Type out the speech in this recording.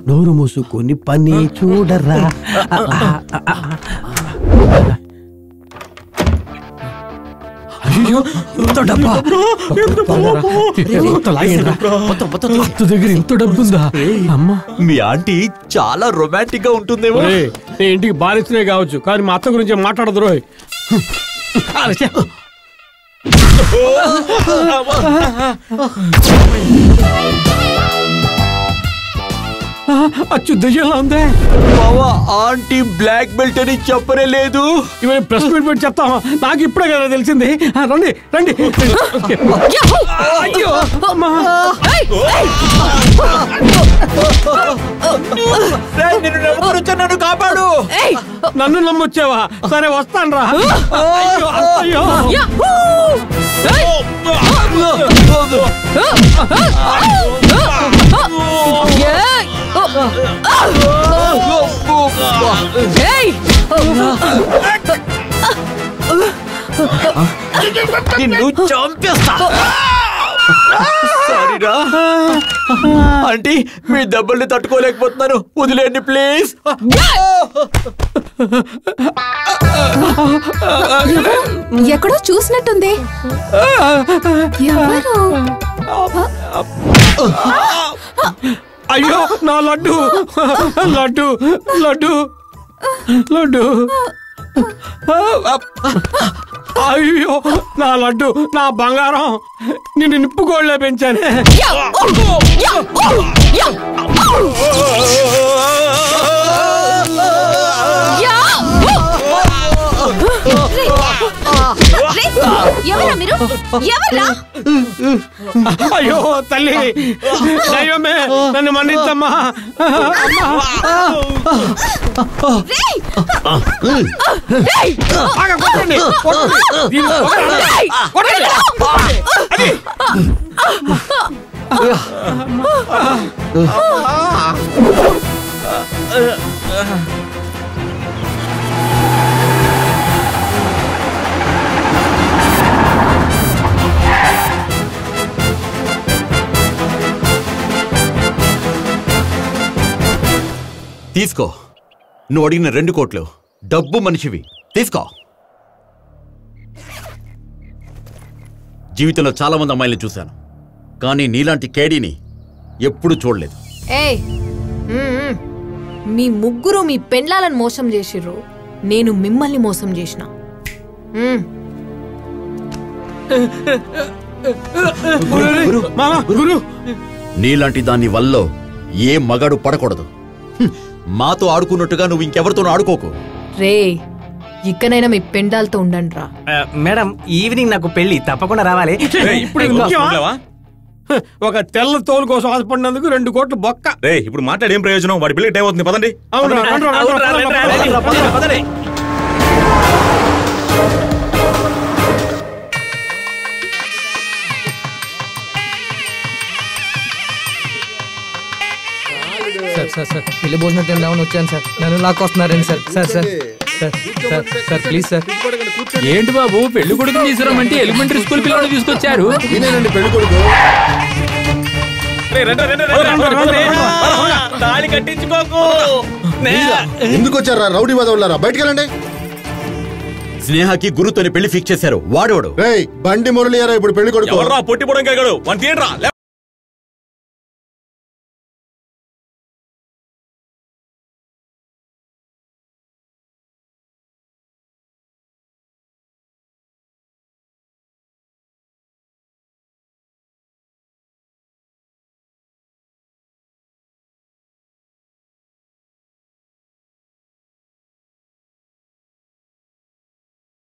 నోరు మూసుకొని పని చూడరా. దగ్గర ఇంత డబ్బుందా? అమ్మా, మీ ఆంటీ చాలా రొమాంటిక్ గా ఉంటుందేమో. నీ ఇంటికి బాధిస్తునే కావచ్చు, కానీ మా అత్త గురించి మాట్లాడదు రోయ్. అచ్చు దయ్యంలా ఉందే బావా. ఆంటీ బ్లాక్ బెల్ట్ అని చెప్పనే లేదు. ఇవన్నీ ప్రెస్ మీట్ పెట్టి చెప్తావా? నాకు ఇప్పుడే కదా తెలిసింది. రండి రండి. అయ్యో నన్ను కాపాడు. నన్ను నమ్మొచ్చావా? సరే వస్తాను రా. నిన్ను చంపేస్తా. సారీరా ఆంటీ, మీ దెబ్బల్ని తట్టుకోలేకపోతున్నాను, వదిలేండి ప్లీజ్. ఎక్కడో చూసినట్టుంది. అయ్యో నా లడ్డు లడ్డు లడ్డు లడ్డు. అయ్యో నా లడ్డు, నా బంగారం, నిన్ను నిప్పుకోళ్లే పెంచానే. అయ్యో తల్లి, దైవమే నన్ను మన్నించమ్మా. తీసుకో, నువ్వు అడిగిన 2 కోట్లు. డబ్బు మనిషివి, తీసుకో. జీవితంలో చాలా మంది అమ్మాయిల్ని చూశాను, కానీ నీలాంటి కేడీని ఎప్పుడు చూడలేదు. మీ ముగ్గురు మీ పెండ్లాలను మోసం చేసిర్రు, నేను మిమ్మల్ని మోసం చేసిన. నీలాంటి దాని వల్ల ఏ మగాడు పడకూడదు. మాతో ఆడుకున్నట్టుగా నువ్వు ఇంకెవరితోనూ ఆడుకోకు. రే, ఇక్కడైనా మీ పెండాలతో ఉండండి రా. మేడం, ఈవినింగ్ నాకు పెళ్లి, తప్పకుండా రావాలి. ఒక తెల్ల తోలు కోసం ఆశపడినందుకు 2 కోట్లు బొక్క. ఇప్పుడు మాట్లాడేం ప్రయోజనం? వాడి పెళ్లి టైం అవుతుంది, పదండి. సార్ పెళ్లి భోజనం తిందామని వచ్చాను సార్, నన్ను లాక్కొస్తున్నారండి sir. Sir sir sir sir please sir. ఏంటి బాబు, పెళ్లి కొడుకు తీసుకురామంటే ఎలిమెంటరీ స్కూల్ పిల్లలు తీసుకొచ్చారు. పెళ్లి కొడుకు ఎందుకు వచ్చారా? రౌడీ వాదవులారా, బయటకు వెళ్ళండి. స్నేహకి గురుతోని పెళ్లి ఫిక్స్ చేశారు. వాడేవాడు బండి మురళి ఇప్పుడు పెళ్లి కొడుకు. పొట్టి పొడం